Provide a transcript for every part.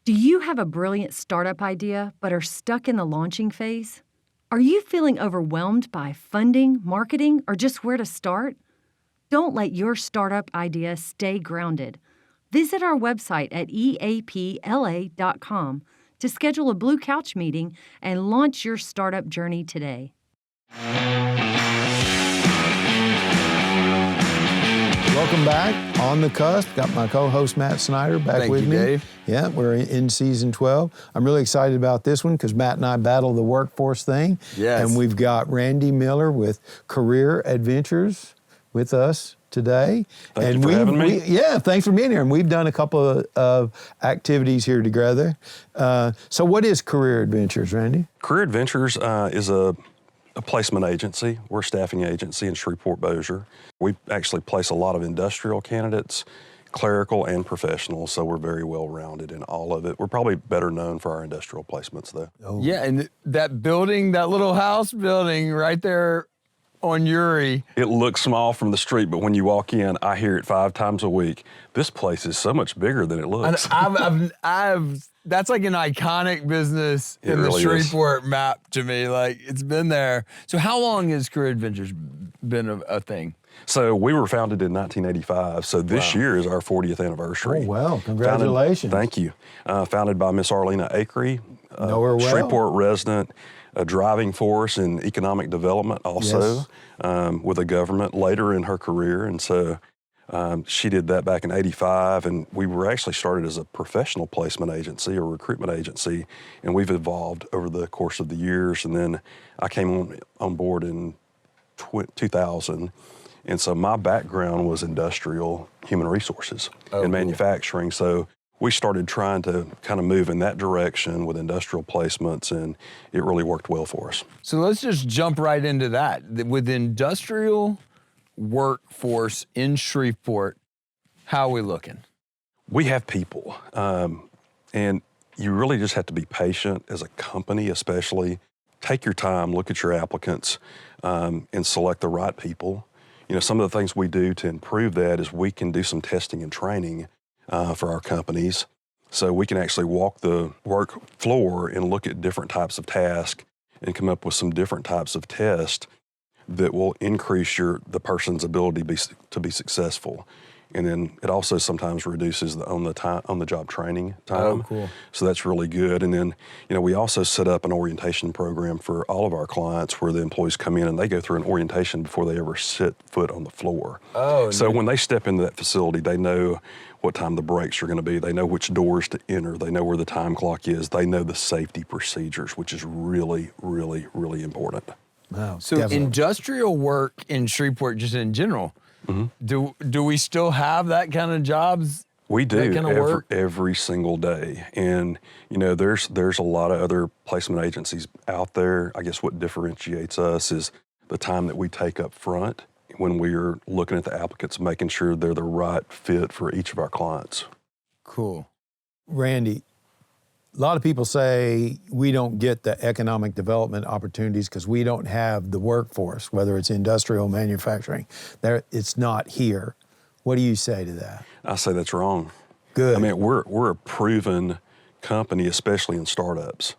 Do you have a brilliant startup idea but are stuck in the launching phase? Are you feeling overwhelmed by funding, marketing, or just where to start? Don't let your startup idea stay grounded. Visit our website at eapla.com to schedule a Blue Couch meeting and launch your startup journey today. Welcome back. On the Cusp. Got my co-host Matt Snyder back with me. Dave. Yeah, we're in season 12. I'm really excited about this one because Matt and I battle the workforce thing. Yes. And we've got Randy Miller with Career Adventures with us today. Thank you for having me. Yeah, thanks for being here. And we've done a couple of activities here together. So what is Career Adventures, Randy? Career Adventures is a placement agency. We're a staffing agency in Shreveport-Bossier. We actually place a lot of industrial candidates, clerical and professional, so we're very well-rounded in all of it. We're probably better known for our industrial placements, though. Oh. Yeah, and that building, that little house building right there on Uri. It looks small from the street, but when you walk in, I hear it 5 times a week. This place is so much bigger than it looks. That's like an iconic business It in the really Shreveport map to me. Like, it's been there. So how long has Career Adventures been a thing? So we were founded in 1985, so this year is our 40th anniversary. Oh, wow. Congratulations. Thank you. Founded by Miss Arlene Acree, Know her well. Shreveport resident, a driving force in economic development also, with the government later in her career. And so she did that back in 85, and we were actually started as a professional placement agency or recruitment agency, and we've evolved over the course of the years. And then I came on board in 2000. And so my background was industrial human resources and manufacturing. So we started trying to kind of move in that direction with industrial placements, and it really worked well for us. So let's just jump right into that. With industrial workforce in Shreveport, how are we looking? We have people, and you really just have to be patient as a company, especially. Take your time, look at your applicants, and select the right people. You know, some of the things we do to improve that is we can do some testing and training for our companies. So we can actually walk the work floor and look at different types of tasks and come up with some different types of tests that will increase the person's ability to be successful. And then it also sometimes reduces the on-the-job training time. Oh, cool. So that's really good. And then, you know, we also set up an orientation program for all of our clients where the employees come in and they go through an orientation before they ever set foot on the floor. Oh, so when they step into that facility, they know what time the breaks are going to be. They know which doors to enter. They know where the time clock is. They know the safety procedures, which is really, really, really important. Wow. So definitely. industrial work in Shreveport, just in general, Mm-hmm. do we still have that kind of jobs? We do That kind of work? every single day. And, you know, there's a lot of other placement agencies out there. I guess what differentiates us is the time that we take up front when we're looking at the applicants, making sure they're the right fit for each of our clients. Cool. Randy, a lot of people say we don't get the economic development opportunities because we don't have the workforce, whether it's industrial manufacturing. It's not here. What do you say to that? I say that's wrong. Good. I mean, we're a proven company, especially in startups.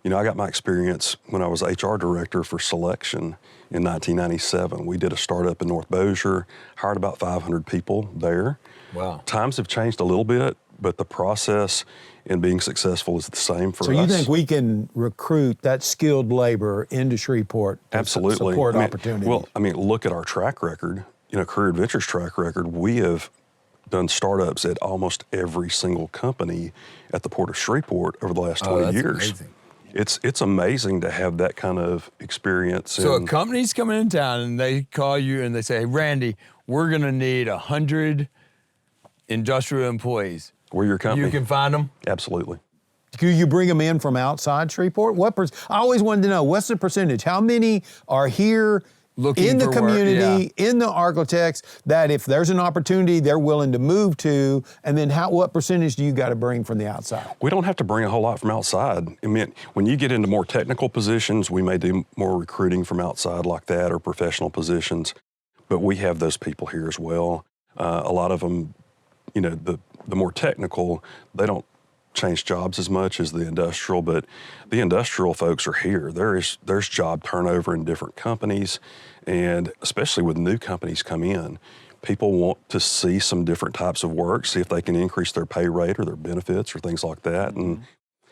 You know, I got my experience when I was HR director for selection in 1997. We did a startup in North Bossier, hired about 500 people there. Wow. Times have changed a little bit, but the process in being successful is the same for us. So you think we can recruit that skilled labor into Shreveport to Absolutely. support I mean, opportunities? Well, I mean, look at our track record. You know, Career Adventures track record. We have done startups at almost every single company at the Port of Shreveport over the last 20 that's years. Amazing. It's amazing to have that kind of experience. So a company's coming in town and they call you and they say, hey, Randy, we're going to need 100 industrial employees. We're your company. You can find them? Absolutely. Do you bring them in from outside Shreveport? I always wanted to know, what's the percentage? How many are here Looking in the for work, community, in the architects, that if there's an opportunity, they're willing to move to? And then what percentage do you got to bring from the outside? We don't have to bring a whole lot from outside. I mean, when you get into more technical positions, we may do more recruiting from outside like that, or professional positions, but we have those people here as well. A lot of them, you know, the more technical, they don't changed jobs as much as the industrial, but the industrial folks are here. There's job turnover in different companies, and especially with new companies come in, people want to see some different types of work, see if they can increase their pay rate or their benefits or things like that. And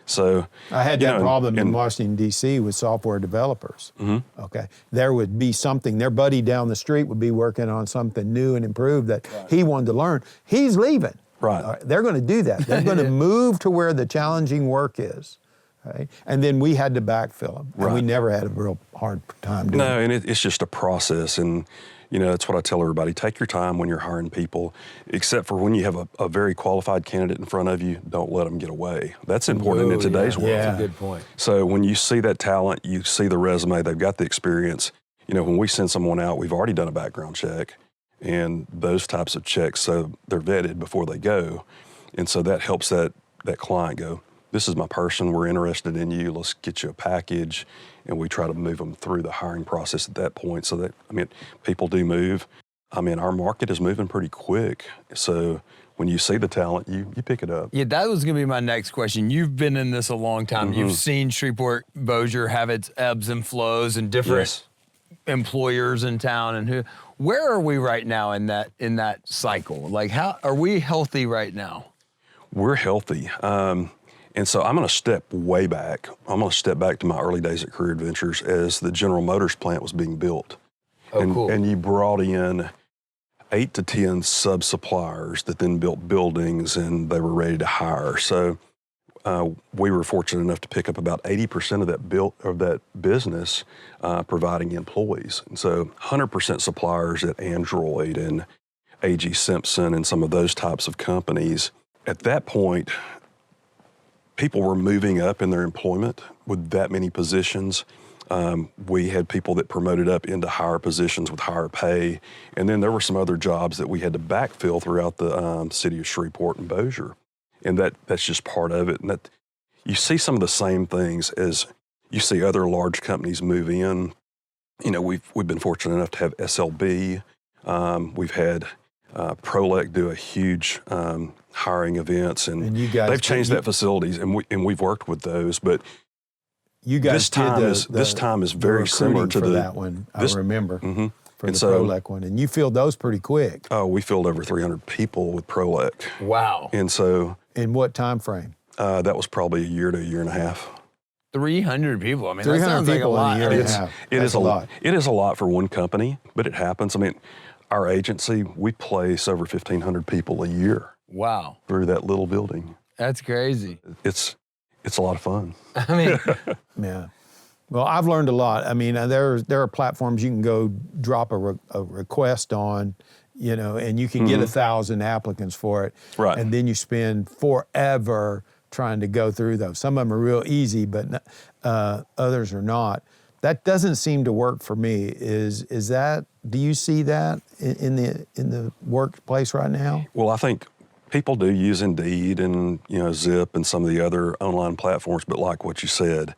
so I had that problem in Washington, D.C. with software developers. Okay. There would be something, their buddy down the street would be working on something new and improved that he wanted to learn. He's leaving. Right. They're going to do that. They're going to move to where the challenging work is. Right? And then we had to backfill them. And we never had a real hard time doing it. No, and it's just a process. And, that's what I tell everybody. Take your time when you're hiring people, except for when you have a very qualified candidate in front of you, don't let them get away. That's important in today's world. That's a good point. So when you see that talent, you see the resume, they've got the experience. When we send someone out, we've already done a background check and those types of checks, so they're vetted before they go. And so that helps that client go, this is my person, we're interested in you, let's get you a package. And we try to move them through the hiring process at that point so that, people do move. Our market is moving pretty quick. So when you see the talent, you pick it up. Yeah, that was going to be my next question. You've been in this a long time. You've seen Shreveport Bossier have its ebbs and flows and different employers in town. And where are we right now in that cycle? Like, how are we healthy right now? We're healthy. And so I'm going to step way back. I'm going to step back to my early days at Career Adventures as the General Motors plant was being built. Cool. And you brought in 8 to 10 sub-suppliers that then built buildings and they were ready to hire. So we were fortunate enough to pick up about 80% of that business providing employees. And so 100% suppliers at Android and A.G. Simpson and some of those types of companies. At that point, people were moving up in their employment with that many positions. We had people that promoted up into higher positions with higher pay. And then there were some other jobs that we had to backfill throughout the city of Shreveport and Bossier. And that's just part of it. And that you see some of the same things as you see other large companies move in. We've been fortunate enough to have SLB. We've had Prolec do a huge hiring events, and you guys, they've changed that facilities, and we've worked with those. But you guys this time is very similar to that one. I remember for and the Prolec one, and you filled those pretty quick. Oh, we filled over 300 people with Prolec. Wow! And so, in what time frame? That was probably a year to a year and a half. 300 people. 300 that sounds people like a lot. in a year and a half. It is a lot. It is a lot for one company, but it happens. Our agency, we place over 1,500 people a year. Wow. Through that little building. That's crazy. It's a lot of fun. Yeah. Well, I've learned a lot. There are platforms you can go drop a request on, and you can get 1,000 applicants for it. Right. And then you spend forever trying to go through those. Some of them are real easy, but others are not. That doesn't seem to work for me. Is that? Do you see that in the workplace right now? Well, I think people do use Indeed and Zip and some of the other online platforms, but like what you said,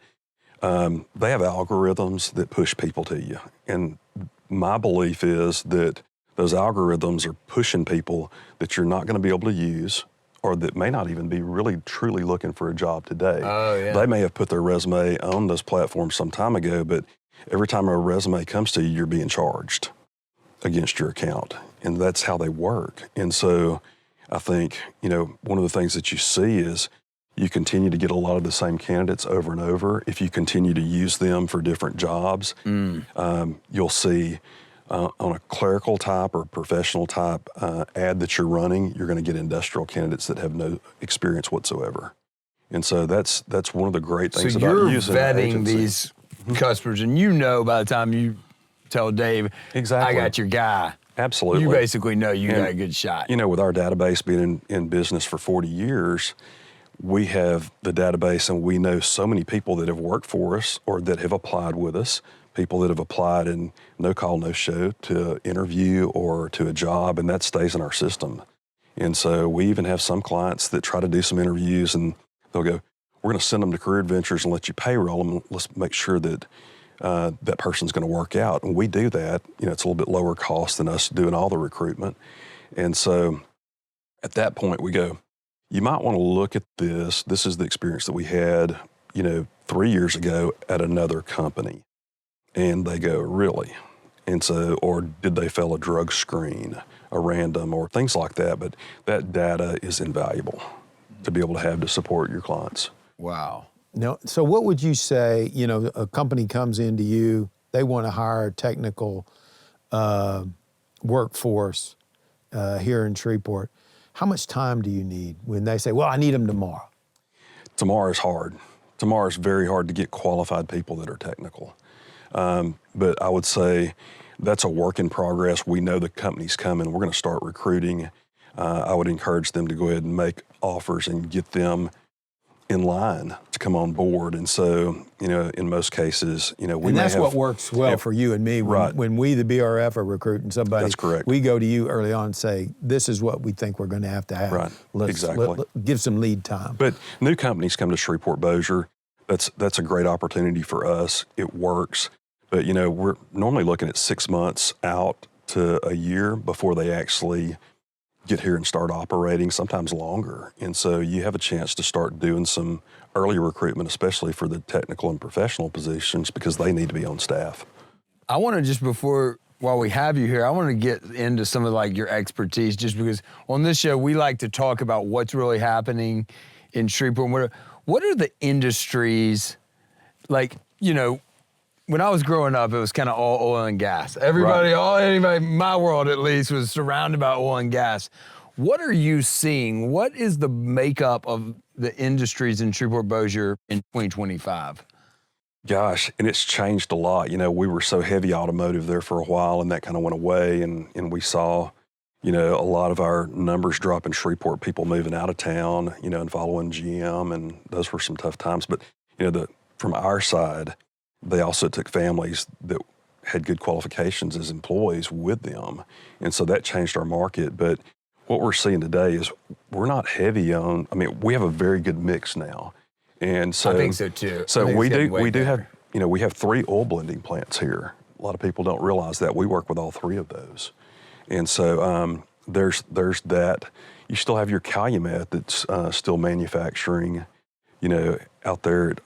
they have algorithms that push people to you. And my belief is that those algorithms are pushing people that you're not going to be able to use, or that may not even be really truly looking for a job today. Oh, yeah. They may have put their resume on those platforms some time ago, but every time a resume comes to you, you're being charged against your account. And that's how they work. And so I think, one of the things that you see is you continue to get a lot of the same candidates over and over. If you continue to use them for different jobs, you'll see on a clerical type or professional type ad that you're running, you're going to get industrial candidates that have no experience whatsoever. And so that's one of the great things about using an agency. So you're vetting these customers, and by the time you tell Dave, exactly, I got your guy. Absolutely. You basically know you got a good shot. With our database being in business for 40 years, we have the database and we know so many people that have worked for us or that have applied with us, people that have applied in no call, no show to interview or to a job, and that stays in our system. And so we even have some clients that try to do some interviews and they'll go, we're going to send them to Career Adventures and let you payroll them. Let's make sure that that person's going to work out. And we do that. It's a little bit lower cost than us doing all the recruitment. And so at that point we go, you might want to look at this. This is the experience that we had, 3 years ago at another company. And they go, really? And so, or did they fail a drug screen, a random, or things like that? But that data is invaluable to be able to have to support your clients. Wow. Now, so what would you say, a company comes into you, they want to hire a technical workforce here in Shreveport. How much time do you need when they say, well, I need them tomorrow? Tomorrow is hard. Tomorrow is very hard to get qualified people that are technical. But I would say that's a work in progress. We know the company's coming. We're going to start recruiting. I would encourage them to go ahead and make offers and get them in line to come on board. And so, in most cases, we and that's what works well for you and me. When we, the BRF, are recruiting somebody, that's correct. We go to you early on and say, this is what we think we're going to have. Right, exactly. Give some lead time. But new companies come to Shreveport-Bossier. That's a great opportunity for us. It works. But, we're normally looking at 6 months out to a year before they actually get here and start operating, sometimes longer. And so you have a chance to start doing some early recruitment, especially for the technical and professional positions, because they need to be on staff. I want to just while we have you here, I want to get into some of your expertise, just because on this show, we like to talk about what's really happening in Shreveport. What are the industries, when I was growing up, it was kind of all oil and gas. Anybody in my world at least, was surrounded by oil and gas. What are you seeing? What is the makeup of the industries in Shreveport-Bossier in 2025? Gosh, and it's changed a lot. We were so heavy automotive there for a while, and that kind of went away, and we saw, a lot of our numbers drop in Shreveport, people moving out of town, and following GM, and those were some tough times. But, from our side, they also took families that had good qualifications as employees with them. And so that changed our market. But what we're seeing today is we're not heavy on, we have a very good mix now. And so I think so too. So we do have, we have 3 oil blending plants here. A lot of people don't realize that. We work with all 3 of those. And so there's that. You still have your Calumet that's still manufacturing, out there at,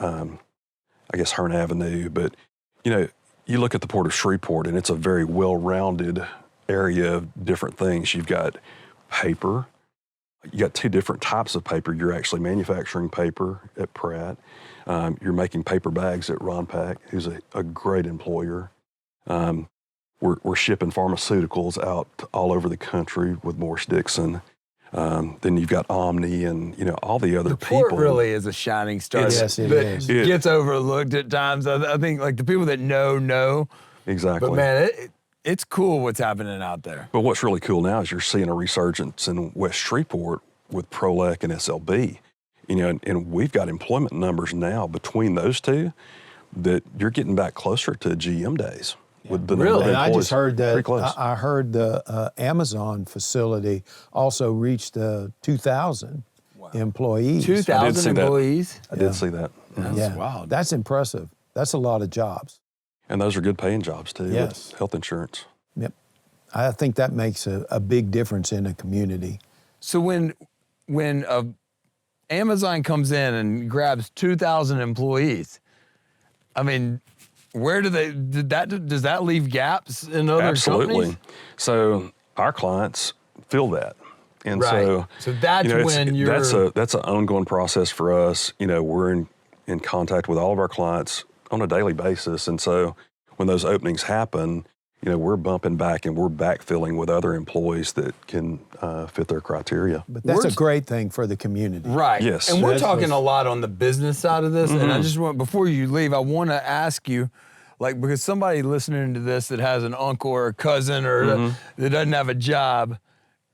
I guess, Hearn Avenue. But, you look at the Port of Shreveport, and it's a very well-rounded area of different things. You've got paper. You got 2 different types of paper. You're actually manufacturing paper at Pratt. You're making paper bags at Ronpak, who's a great employer. We're shipping pharmaceuticals out all over the country with Morris Dixon. Then you've got Omni and, all the other people. The port really is a shining star. Yes, it is. It gets overlooked at times. I think the people that know. Exactly. But man, it's cool what's happening out there. But what's really cool now is you're seeing a resurgence in West Shreveport with Prolec and SLB. And we've got employment numbers now between those 2 that you're getting back closer to GM days. With the Really? And I just heard that, I I heard the Amazon facility also reached 2,000 employees. 2,000 employees? I did see that. That's wild. That's impressive. That's a lot of jobs. And those are good paying jobs too. Yes. With health insurance. Yep. I think that makes a big difference in a community. So when Amazon comes in and grabs 2,000 employees, where does that leave gaps in other Absolutely. companies? So our clients feel that. And so that's that's an ongoing process for us. We're in contact with all of our clients on a daily basis. And so when those openings happen, we're bumping back and we're backfilling with other employees that can fit their criteria. But that's a great thing for the community. Right. Yes. And we're talking a lot on the business side of this. And I just want, before you leave, I want to ask you, because somebody listening to this that has an uncle or a cousin or that doesn't have a job,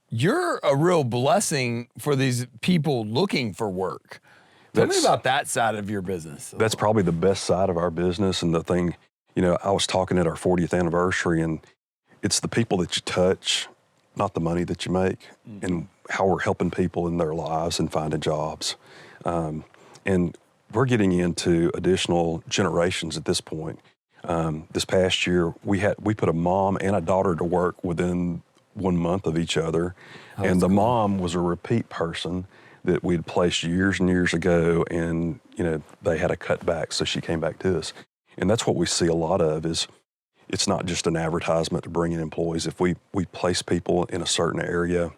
you're a real blessing for these people looking for work. Tell me about that side of your business. That's probably the best side of our business. And the thing, I was talking at our 40th anniversary, and it's the people that you touch, not the money that you make, and how we're helping people in their lives and finding jobs. And we're getting into additional generations at this point. This past year, we put a mom and a daughter to work within 1 month of each other. And the mom was a repeat person that we'd placed years and years ago, and they had a cutback, so she came back to us. And that's what we see a lot of is it's not just an advertisement to bring in employees. If we place people in a certain area,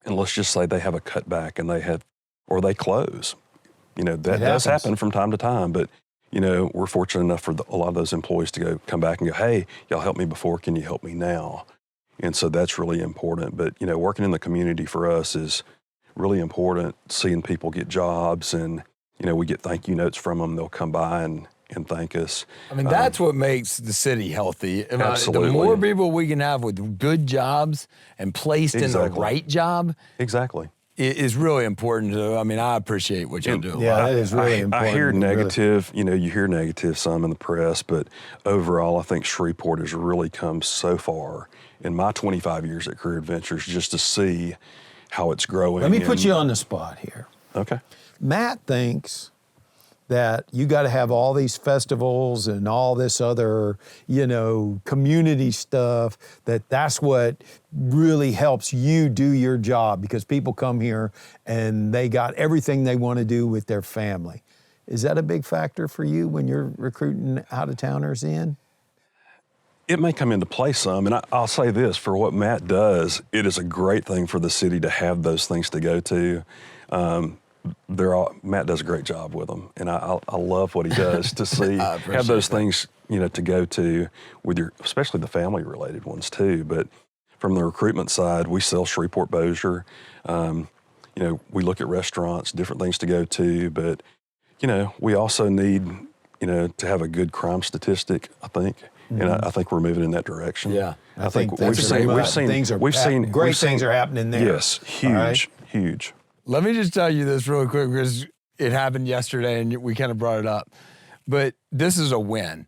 and let's just say they have a cutback and or they close, that does happen from time to time, but we're fortunate enough for a lot of those employees to come back and go, hey, y'all helped me before, can you help me now? And so that's really important. But, working in the community for us is really important, seeing people get jobs, and, we get thank you notes from them. They'll come by and thank us. I mean, that's what makes the city healthy. Absolutely. The more people we can have with good jobs and placed in the right job. Exactly. Is really important. I appreciate what you do. Yeah, that is really important. I hear negative, you hear negative some in the press, but overall, I think Shreveport has really come so far in my 25 years at Career Adventures just to see how it's growing. Let me put you on the spot here. Okay. Matt thinks that you got to have all these festivals and all this other, community stuff, that's what really helps you do your job, because people come here and they got everything they want to do with their family. Is that a big factor for you when you're recruiting out-of-towners in? It may come into play some, and I'll say this, for what Matt does, it is a great thing for the city to have those things to go to. Matt does a great job with them, and I love what he does to see, have those things, to go to with especially the family-related ones too. But from the recruitment side, we sell Shreveport Bossier. We look at restaurants, different things to go to, but, we also need, to have a good crime statistic, I think. Mm-hmm. And I think we're moving in that direction. Yeah. I think great things are happening there. Yes, huge. Let me just tell you this real quick, because it happened yesterday and we kind of brought it up. But this is a win.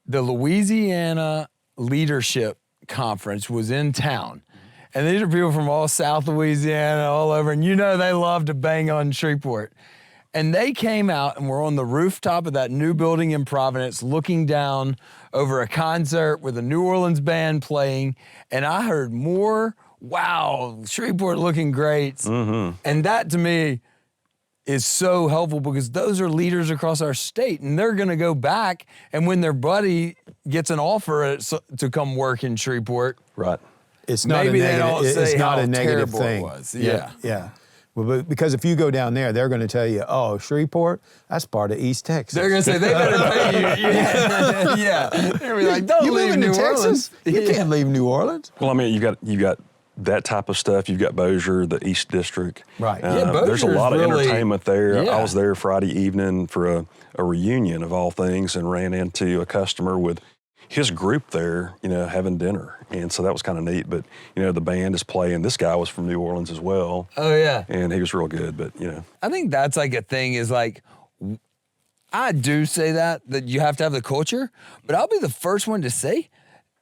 The Louisiana Leadership Conference was in town. And these are people from all South Louisiana, all over. And they love to bang on Shreveport. And they came out and were on the rooftop of that new building in Providence, looking down over a concert with a New Orleans band playing. And I heard more, wow, Shreveport looking great. Mm-hmm. And that to me is so helpful, because those are leaders across our state, and they're going to go back. And when their buddy gets an offer to come work in Shreveport, right? It's not maybe a negative, they don't say it's not how a negative terrible thing. It was. Yeah. Yeah. Well, because if you go down there, they're going to tell you, oh, Shreveport, that's part of East Texas. They're going to say, they better pay you. Yeah. They're going to be like, don't leave New Orleans. You can't leave New Orleans. Well, you got that type of stuff. You've got Bossier, the East District. Right. There's a lot of entertainment there. Yeah. I was there Friday evening for a reunion of all things, and ran into a customer with his group there, having dinner. And so that was kind of neat. But, the band is playing. This guy was from New Orleans as well. Oh, yeah. And he was real good, but, I think that's like a thing is like, I do say that you have to have the culture, but I'll be the first one to say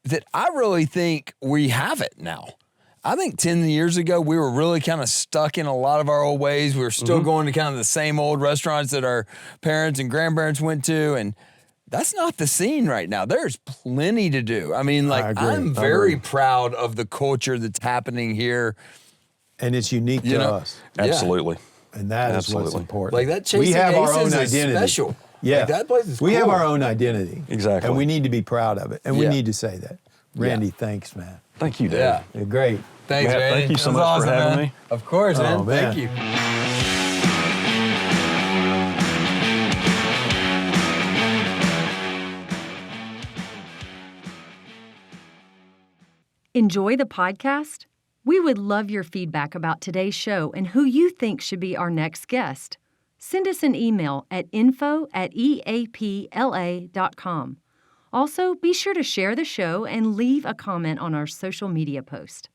that I really think we have it now. I think 10 years ago, we were really kind of stuck in a lot of our old ways. We were still going to kind of the same old restaurants that our parents and grandparents went to, and that's not the scene right now. There's plenty to do. I'm very proud of the culture that's happening here. And it's unique to us. Absolutely. And that is what's important. Like that Chasing we have our Aces own is identity. special. Yeah. Like that place is we cool. have our own identity. Exactly. And we need to be proud of it. And we need to say that. Randy, thanks, man. Thank you, Dave. Yeah. You're great. Thanks, Matt, Randy. thank you so That was much awesome, for having man. me. Of course, man. Man. Thank you. Enjoy the podcast? We would love your feedback about today's show and who you think should be our next guest. Send us an email at info@eapla.com. Also, be sure to share the show and leave a comment on our social media post.